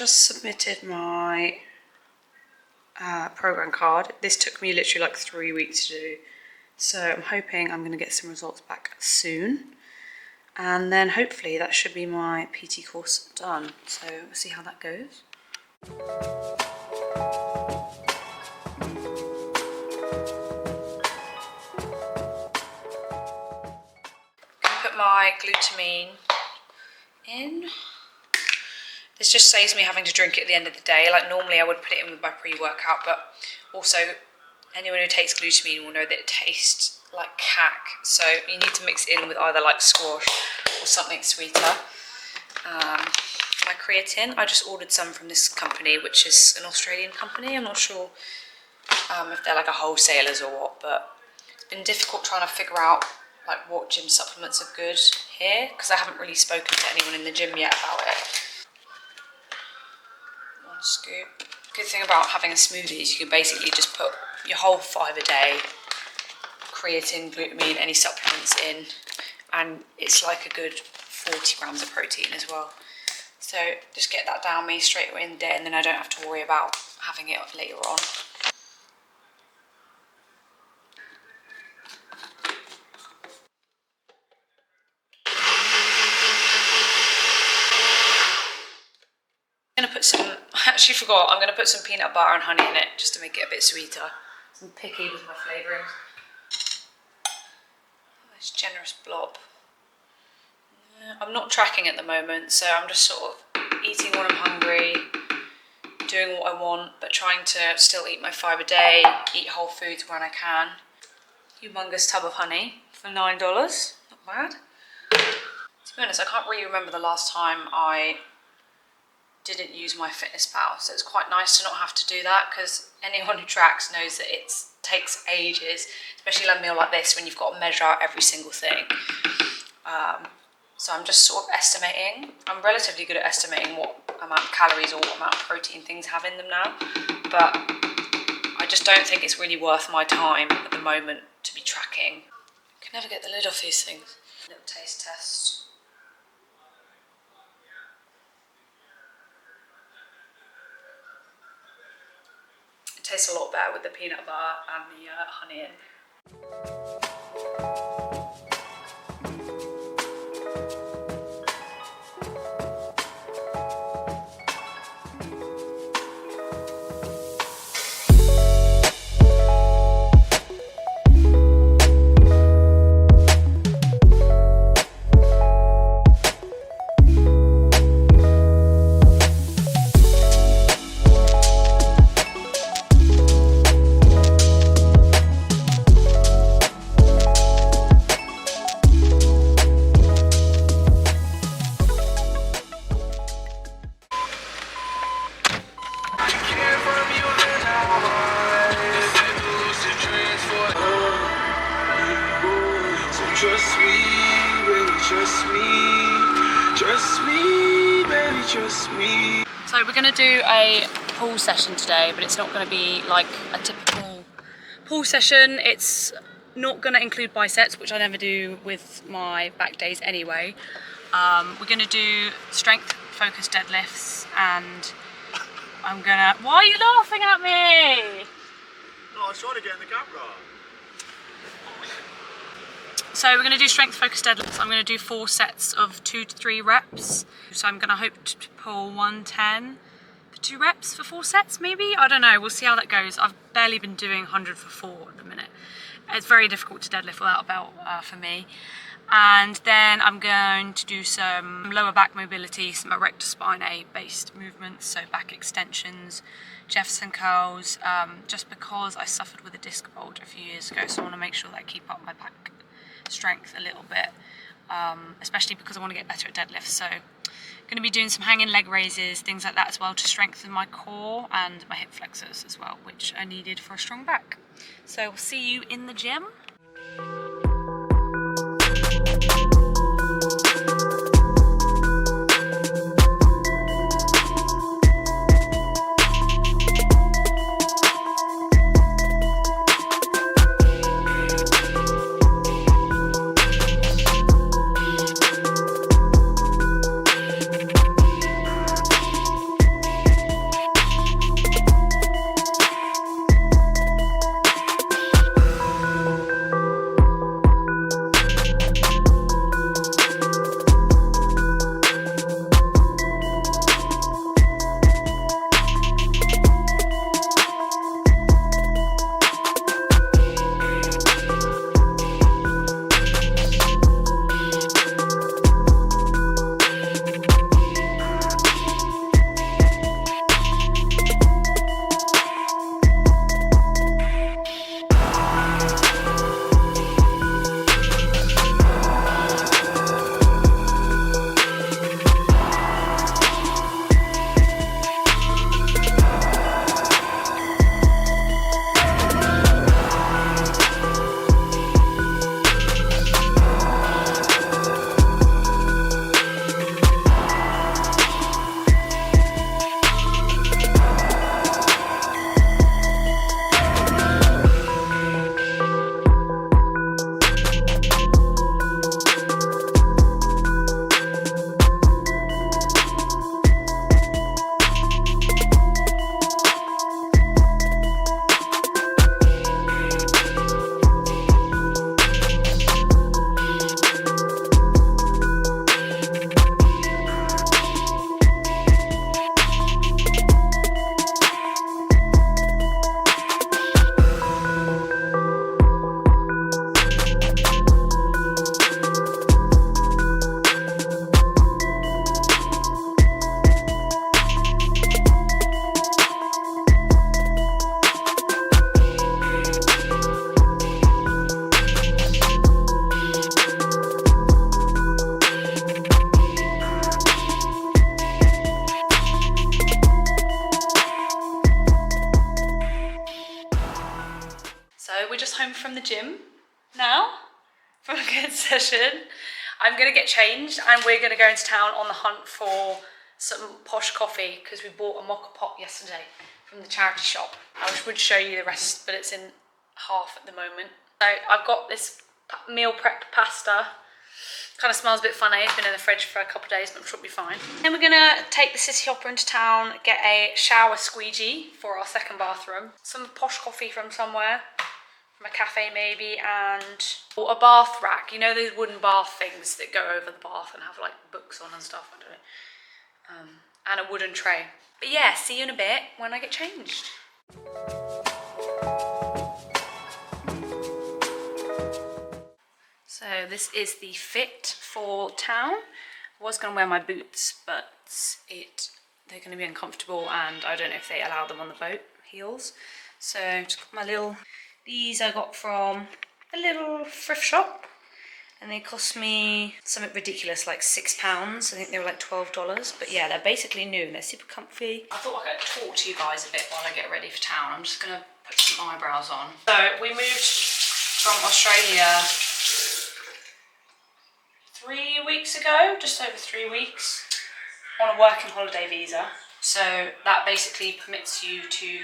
just submitted my program card. This took me literally like 3 weeks to do. So I'm hoping I'm going to get some results back soon. And then hopefully that should be my PT course done. So we'll see how that goes. Put my glutamine in. This just saves me having to drink it at the end of the day. Like normally I would put it in with my pre-workout, but also anyone who takes glutamine will know that it tastes like cack. So you need to mix it in with either like squash or something sweeter. My creatine, I just ordered some from this company, which is an Australian company. I'm not sure if they're like a wholesalers or what, but it's been difficult trying to figure out like what gym supplements are good here, because I haven't really spoken to anyone in the gym yet about it. 1 scoop. Good thing about having a smoothie is you can basically just put your whole 5 a day, creatine, glutamine, any supplements in, and it's like a good 40 grams of protein as well. So just get that down me straight away in the day, and then I don't have to worry about having it later on. I'm going to put some, I actually forgot, I'm going to put some peanut butter and honey in it just to make it a bit sweeter. I'm picky with my flavourings. Nice generous blob. I'm not tracking at the moment, so I'm just sort of eating when I'm hungry, doing what I want, but trying to still eat my 5 a day, eat whole foods when I can. Humongous tub of honey for $9, not bad. To be honest, I can't really remember the last time I didn't use MyFitnessPal, so it's quite nice to not have to do that, because anyone who tracks knows that it takes ages, especially a meal like this when you've got to measure out every single thing. So I'm just sort of estimating. I'm relatively good at estimating what amount of calories or what amount of protein things have in them now, but I just don't think it's really worth my time at the moment to be tracking. I can never get the lid off these things. Little taste test. It tastes a lot better with the peanut butter and the honey in. So we're going to do a pool session today, but it's not going to be like a typical pool session. It's not going to include biceps, which I never do with my back days anyway. We're going to do strength focused deadlifts, and I'm going to... Why are you laughing at me? No, I was trying to get in the camera. So we're going to do strength focused deadlifts. I'm going to do 4 sets of 2 to 3 reps. So I'm going to hope to pull 110 for 2 reps for 4 sets maybe? I don't know, we'll see how that goes. I've barely been doing 100 for 4 at the minute. It's very difficult to deadlift without a belt for me. And then I'm going to do some lower back mobility, some erector spinae based movements, so back extensions, Jefferson curls, just because I suffered with a disc bulge a few years ago, so I want to make sure that I keep up my back strength a little bit, especially because I want to get better at deadlifts. So I'm going to be doing some hanging leg raises, things like that as well, to strengthen my core and my hip flexors as well, which are needed for a strong back. So we'll see you in the gym. we're just home from the gym now, from a good session. I'm gonna get changed and we're gonna go into town on the hunt for some posh coffee because we bought a mocha pot yesterday from the charity shop. I would show you the rest, but it's in half at the moment. So I've got this meal prep pasta. Kind of smells a bit funny. It's been in the fridge for a couple of days, but I'm sure it'll be fine. Then we're gonna take the City Hopper into town, get a shower squeegee for our second bathroom, some posh coffee from somewhere, from a cafe maybe, and or a bath rack. You know those wooden bath things that go over the bath and have like books on and stuff, I don't know. And a wooden tray. But yeah, see you in a bit when I get changed. So this is the fit for town. I was going to wear my boots, but they're going to be uncomfortable and I don't know if they allow them on the boat heels. So just got my little, these I got from a little thrift shop and they cost me something ridiculous, like £6. I think they were like $12, but yeah, they're basically new and they're super comfy. I thought I could talk to you guys a bit while I get ready for town. I'm just going to put some eyebrows on. So we moved from Australia 3 weeks ago, just over 3 weeks, on a working holiday visa. So that basically permits you to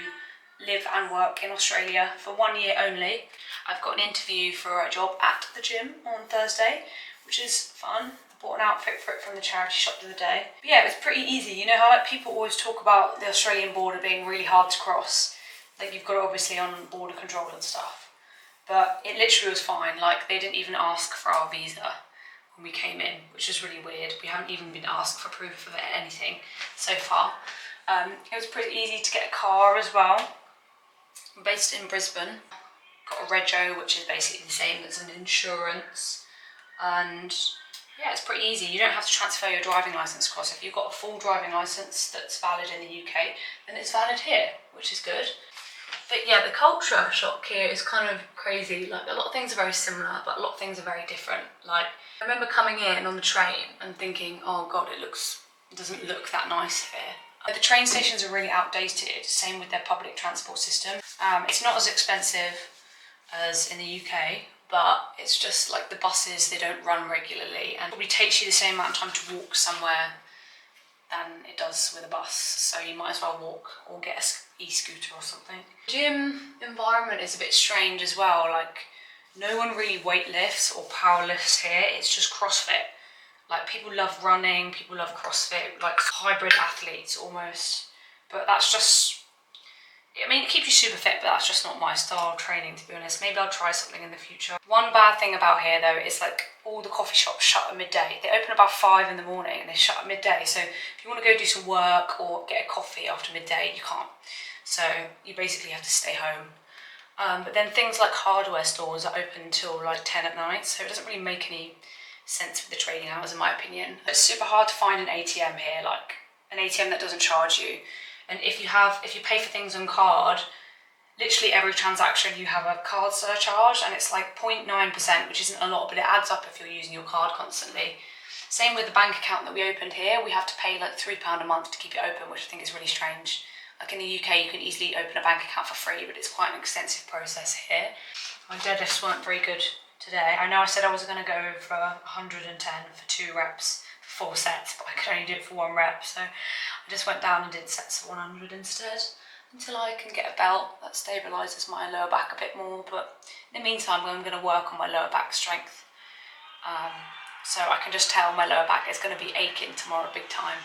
live and work in Australia for 1 year only. I've got an interview for a job at the gym on Thursday, which is fun. I bought an outfit for it from the charity shop the other day. But yeah, it was pretty easy. You know how like people always talk about the Australian border being really hard to cross? Like you've got it obviously on border control and stuff. But it literally was fine. Like they didn't even ask for our visa when we came in, which is really weird. We haven't even been asked for proof of anything so far. It was pretty easy to get a car as well. I'm based in Brisbane. Got a rego, which is basically the same as an insurance. And yeah, it's pretty easy. You don't have to transfer your driving licence across. If you've got a full driving licence that's valid in the UK, then it's valid here, which is good. But yeah, the culture shock here is kind of crazy. Like a lot of things are very similar, but a lot of things are very different. Like I remember coming in on the train and thinking, oh God, it doesn't look that nice here. The train stations are really outdated, same with their public transport system. It's not as expensive as in the UK, but it's just like the buses, they don't run regularly and it probably takes you the same amount of time to walk somewhere than it does with a bus. So you might as well walk or get an e-scooter or something. Gym environment is a bit strange as well. Like no one really weightlifts or powerlifts here. It's just CrossFit. Like people love running, people love CrossFit, like hybrid athletes almost. But that's just, I mean, it keeps you super fit, but that's just not my style of training, to be honest. Maybe I'll try something in the future. One bad thing about here though is like all the coffee shops shut at midday. They open about 5 in the morning and they shut at midday. So if you want to go do some work or get a coffee after midday, you can't. So you basically have to stay home. But then things like hardware stores are open till like 10 at night. So it doesn't really make any sense with the trading hours in my opinion. It's super hard to find an ATM here, like an ATM that doesn't charge you. And if you pay for things on card, literally every transaction you have a card surcharge and it's like 0.9%, which isn't a lot, but it adds up if you're using your card constantly. Same with the bank account that we opened here. We have to pay like £3 a month to keep it open, which I think is really strange. Like in the UK, you can easily open a bank account for free, but it's quite an extensive process here. My deadlifts weren't very good today. I know I said I was going to go for 110 for 2 reps, for 4 sets, but I could only do it for 1 rep. So I just went down and did sets of 100 instead until I can get a belt that stabilises my lower back a bit more. But in the meantime, I'm going to work on my lower back strength. So I can just tell my lower back is going to be aching tomorrow big time.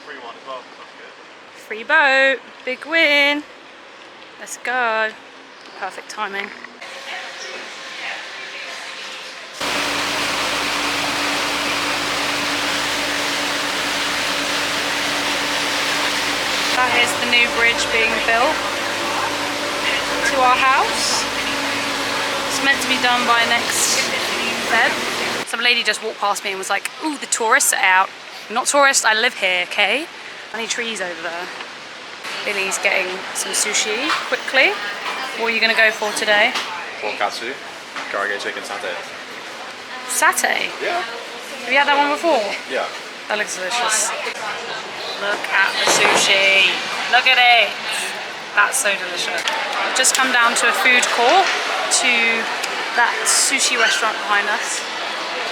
Free one as well, that's good. Free boat, big win. Let's go. Perfect timing. That is the new bridge being built to our house. It's meant to be done by next Feb. Some lady just walked past me and was like, ooh, the tourists are out. I'm not tourist, I live here, okay? Funny trees over there. Billy's getting some sushi quickly. What are you going to go for today? Tonkatsu, karaage chicken satay. Satay? Yeah. Have you had that one before? Yeah. That looks delicious. Look at the sushi. Look at it. That's so delicious. We've just come down to a food court to that sushi restaurant behind us.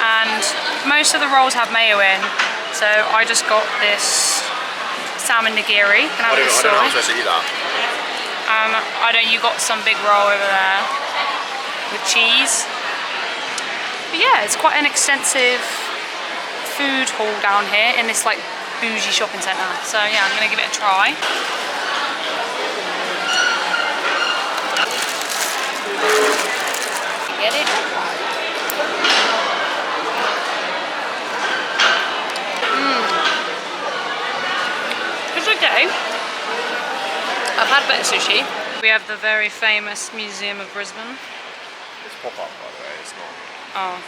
And most of the rolls have mayo in. So I just got this salmon nigiri. Can I have this I don't know how I'm supposed to eat that. I know you got some big roll over there with cheese. But yeah, it's quite an extensive food hall down here in this like bougie shopping centre. So yeah, I'm gonna give it a try. Get it? It's okay. I've had better sushi. We have the very famous Museum of Brisbane. It's pop-up, by the way, it's not. Oh.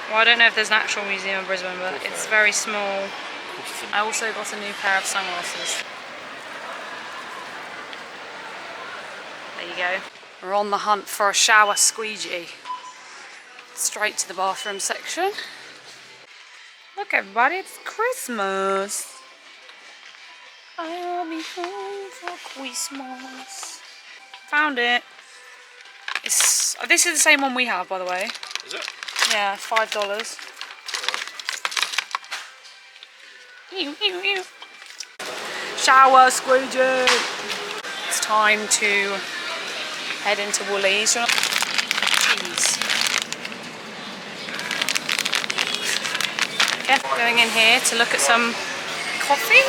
Well, I don't know if there's an actual Museum of Brisbane, but it's very small. I also got a new pair of sunglasses. There you go. We're on the hunt for a shower squeegee. Straight to the bathroom section. Look everybody, it's Christmas. I'll be home for Christmas. Found it. This is the same one we have, by the way. Is it? Yeah, $5. Ew, ew, ew. Shower squeegee. It's time to head into Woolies. Cheese. Yeah, going in here to look at some coffee.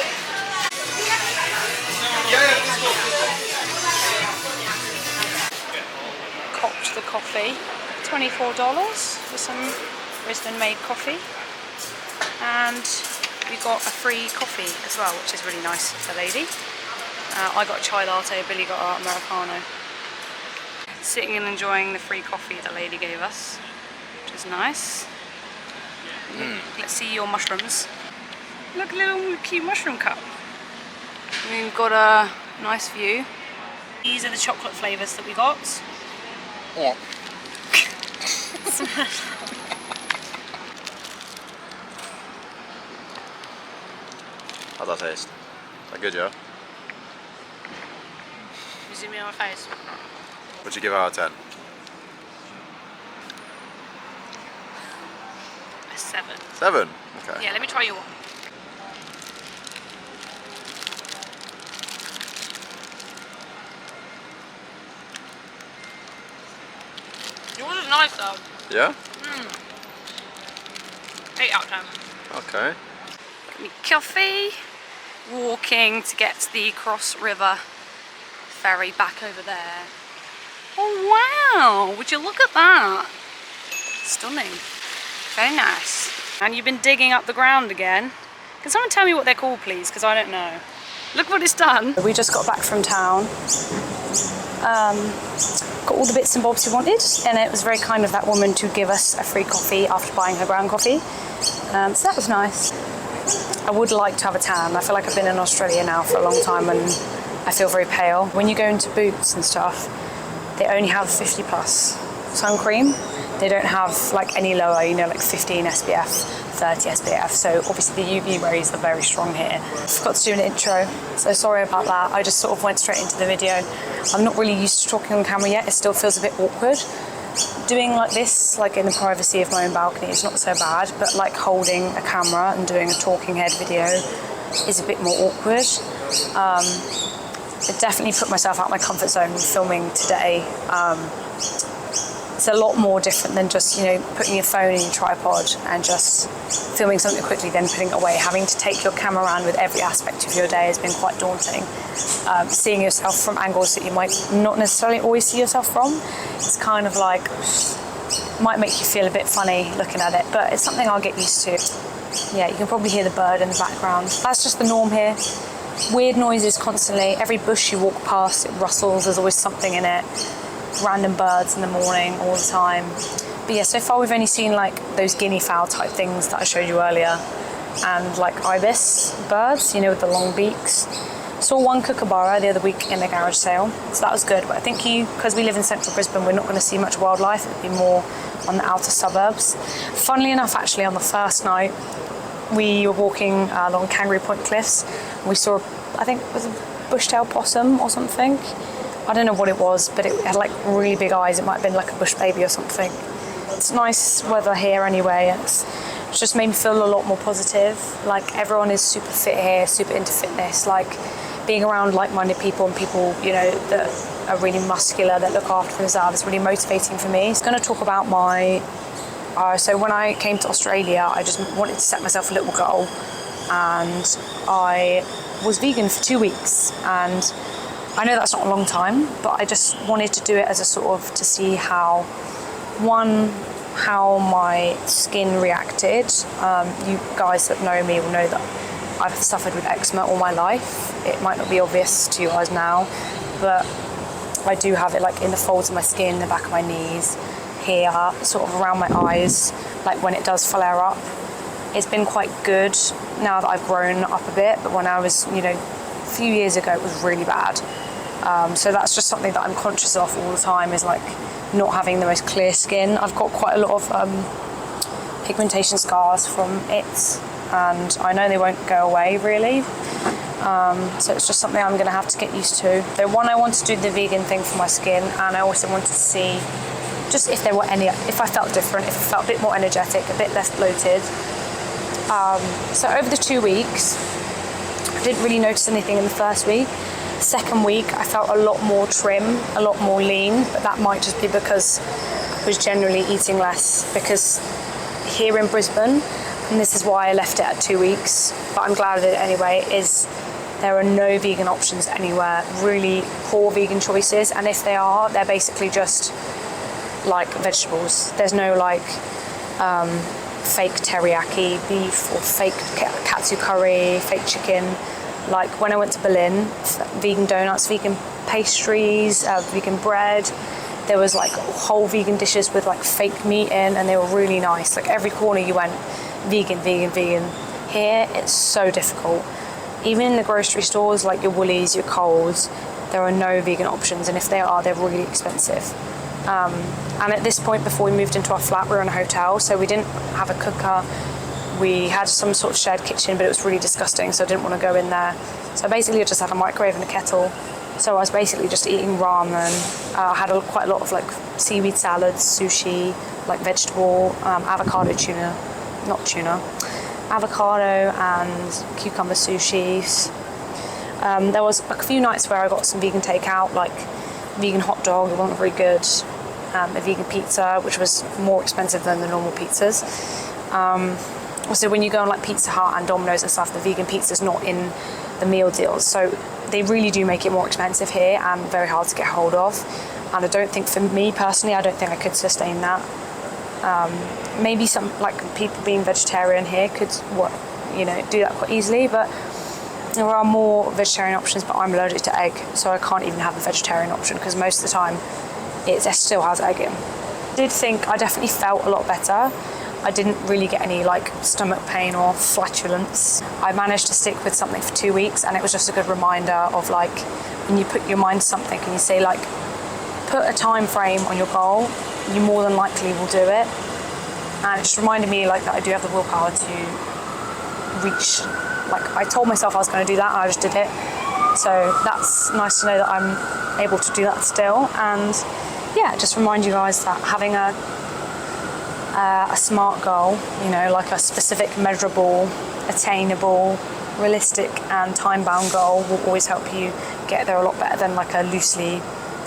Copped the coffee. $24 for some Brisbane made coffee. And we got a free coffee as well, which is really nice of the lady. I got a chai latte, Billy got our Americano. Sitting and enjoying the free coffee the lady gave us, which is nice. Let's see your mushrooms. Look, a little cute mushroom cup. We've got a nice view. These are the chocolate flavours that we got. What? How's that taste? Is that good, yeah? You zoom in on my face. What'd you give out of 10? A 7. 7? Okay. Yeah, let me try your one. Yours is nice though. Yeah? 8 out of 10. Okay. Got me coffee. Walking to get to the Cross River ferry back over there. Oh wow! Would you look at that? Stunning. Very nice. And you've been digging up the ground again. Can someone tell me what they're called, please? Because I don't know. Look what it's done. We just got back from town. Got all the bits and bobs we wanted, and it was very kind of that woman to give us a free coffee after buying her ground coffee. So that was nice. I would like to have a tan. I feel like I've been in Australia now for a long time and I feel very pale. When you go into Boots and stuff, they only have 50 plus sun cream. They don't have like any lower, you know, like 15 SPF, 30 SPF. So obviously the UV rays are very strong here. Forgot to do an intro, so sorry about that. I just sort of went straight into the video. I'm not really used to talking on camera yet. It still feels a bit awkward. Doing like this, like in the privacy of my own balcony, is not so bad, but like holding a camera and doing a talking head video is a bit more awkward. I definitely put myself out of my comfort zone filming today. It's a lot more different than just, you know, putting your phone in your tripod and just filming something quickly, then putting it away. Having to take your camera around with every aspect of your day has been quite daunting. Seeing yourself from angles that you might not necessarily always see yourself from, it's kind of like, might make you feel a bit funny looking at it, but it's something I'll get used to. Yeah, you can probably hear the bird in the background. That's just the norm here. Weird noises constantly. Every bush you walk past, it rustles, there's always something in it. Random birds in the morning all the time. But yeah, so far we've only seen like those guinea fowl type things that I showed you earlier, and like ibis birds, you know, with the long beaks. Saw one kookaburra the other week in the garage sale, so that was good. But I think because we live in central Brisbane, we're not going to see much wildlife. It'll be more on the outer suburbs. Funnily enough, actually, on the first night, we were walking along Kangaroo Point Cliffs. We saw, I think it was a bush-tailed possum or something. I don't know what it was, but it had like really big eyes. It might have been like a bush baby or something. It's nice weather here anyway. It's just made me feel a lot more positive. Like everyone is super fit here, super into fitness. Like being around like-minded people and people, you know, that are really muscular, that look after themselves is really motivating for me. I'm going to talk about my... so when I came to Australia, I just wanted to set myself a little goal, and I was vegan for 2 weeks. And I know that's not a long time, but I just wanted to do it as a sort of to see how my skin reacted. You guys that know me will know that I've suffered with eczema all my life. It might not be obvious to you guys now, but I do have it like in the folds of my skin, the back of my knees, here, sort of around my eyes, like when it does flare up. It's been quite good now that I've grown up a bit, but when I was, you know, a few years ago, it was really bad. So that's just something that I'm conscious of all the time, is like not having the most clear skin. I've got quite a lot of pigmentation scars from it, and I know they won't go away really. So it's just something I'm going to have to get used to. So I want to do the vegan thing for my skin, and I also wanted to see just if I felt different, if I felt a bit more energetic, a bit less bloated. So over the 2 weeks, I didn't really notice anything in the first week. Second week, I felt a lot more trim, a lot more lean, but that might just be because I was generally eating less. Because here in Brisbane, and this is why I left it at 2 weeks, but I'm glad I did it anyway, is there are no vegan options anywhere, really poor vegan choices, and if they are, they're basically just like vegetables. There's no like fake teriyaki beef or fake katsu curry, fake chicken. Like when I went to Berlin, vegan donuts, vegan pastries, vegan bread. There was like whole vegan dishes with like fake meat in, and they were really nice. Like every corner you went, vegan, vegan, vegan. Here, it's so difficult. Even in the grocery stores, like your Woolies, your Coles, there are no vegan options, and if they are, they're really expensive. And at this point, before we moved into our flat, we were in a hotel, so we didn't have a cooker. We had some sort of shared kitchen, but it was really disgusting, so I didn't want to go in there. So basically I just had a microwave and a kettle. So I was basically just eating ramen. I had quite a lot of like seaweed salads, sushi, like vegetable, avocado tuna, not tuna, avocado and cucumber sushis. There was a few nights where I got some vegan takeout, like vegan hot dog, it wasn't very good. A vegan pizza, which was more expensive than the normal pizzas. Also, when you go on like Pizza Hut and Domino's and stuff, the vegan pizza's not in the meal deals. So they really do make it more expensive here and very hard to get hold of. And I don't think, for me personally, I don't think I could sustain that. Maybe some like people being vegetarian here could, do that quite easily. But there are more vegetarian options, but I'm allergic to egg, so I can't even have a vegetarian option because most of the time it still has egg in. I definitely felt a lot better. I didn't really get any like stomach pain or flatulence. I managed to stick with something for 2 weeks, and it was just a good reminder of like when you put your mind to something and you say like put a time frame on your goal, you more than likely will do it. And it just reminded me like that I do have the willpower to reach, like I told myself I was going to do that and I just did it. So that's nice to know that I'm able to do that still. And yeah, just remind you guys that having a smart goal, like a specific, measurable, attainable, realistic and time-bound goal will always help you get there a lot better than like a loosely,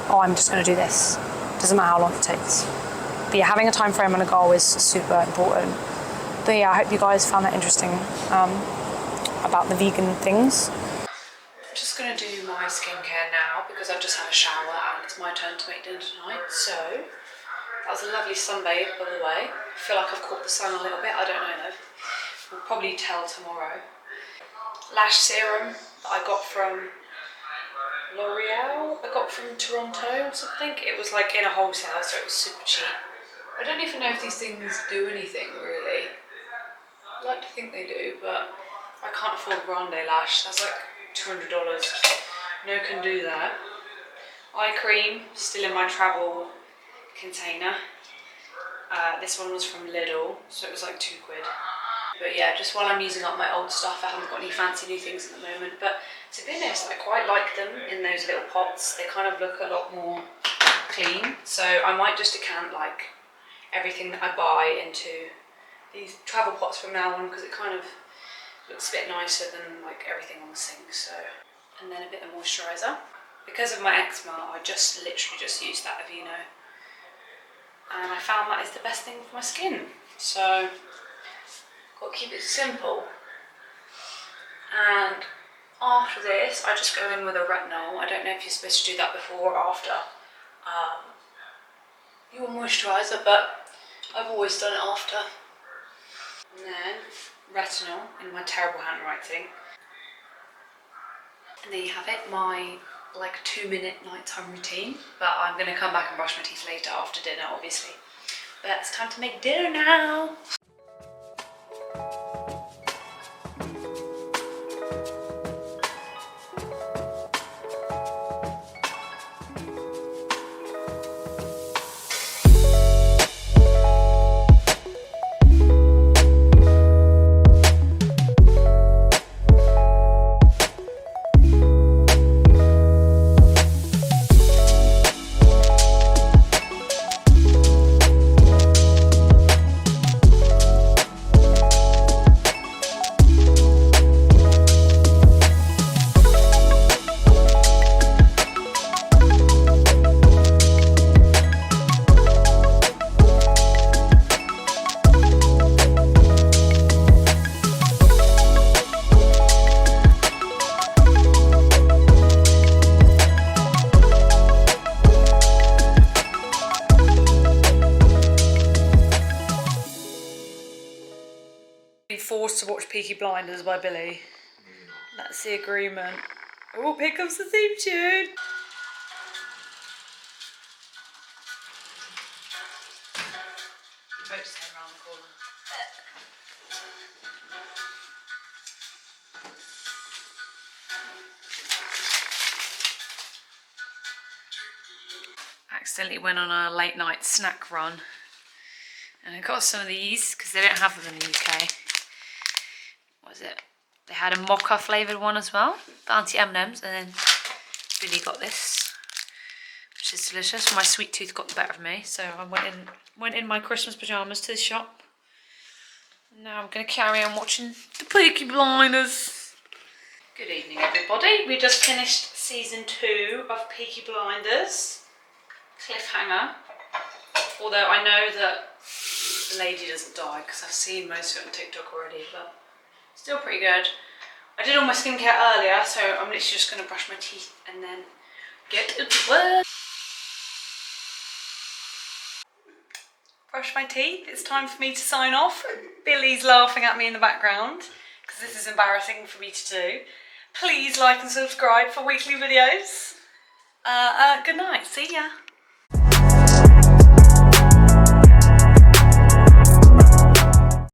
I'm just going to do this. Doesn't matter how long it takes. But yeah, having a time frame and a goal is super important. But yeah, I hope you guys found that interesting about the vegan things. I'm just going to do my skincare now because I've just had a shower and it's my turn to make dinner tonight. So that was a lovely sunbathe, by the way. I feel like I've caught the sun a little bit, I don't know though. We'll probably tell tomorrow. Lash serum that I got from L'Oreal. I got from Toronto or something. It was like in a wholesale, so it was super cheap. I don't even know if these things do anything really. I'd like to think they do, but I can't afford Grande Lash. That's like $200. No can do that. Eye cream, still in my travel container. This one was from Lidl, so it was like £2. But yeah, just while I'm using up my old stuff, I haven't got any fancy new things at the moment. But to be honest, I quite like them in those little pots. They kind of look a lot more clean. So I might just decant like everything that I buy into these travel pots from now on, because it kind of looks a bit nicer than like everything on the sink. So, and then a bit of moisturiser. Because of my eczema, I just literally just used that Aveeno, and I found that is the best thing for my skin. So, got to keep it simple. And after this, I just go in with a retinol. I don't know if you're supposed to do that before or after your moisturiser, but I've always done it after. And then retinol in my terrible handwriting. And there you have it, my like 2-minute nighttime routine. But I'm gonna come back and brush my teeth later after dinner, obviously. But it's time to make dinner now. Forced to watch Peaky Blinders by Billy. That's the agreement. Oh, here comes the theme tune. Boat just came around the corner. Accidentally went on a late night snack run, and I got some of these because they don't have them in the UK. What was it? They had a mocha flavoured one as well, Bounty M&Ms, and then Billy got this, which is delicious. My sweet tooth got the better of me, so I went in my Christmas pyjamas to the shop. Now I'm going to carry on watching the Peaky Blinders. Good evening, everybody. We just finished season 2 of Peaky Blinders. Cliffhanger. Although I know that the lady doesn't die because I've seen most of it on TikTok already, but still pretty good. I did all my skincare earlier, so I'm literally just going to brush my teeth and then get to work. Brush my teeth. It's time for me to sign off. Billy's laughing at me in the background because this is embarrassing for me to do. Please like and subscribe for weekly videos. Good night. See ya.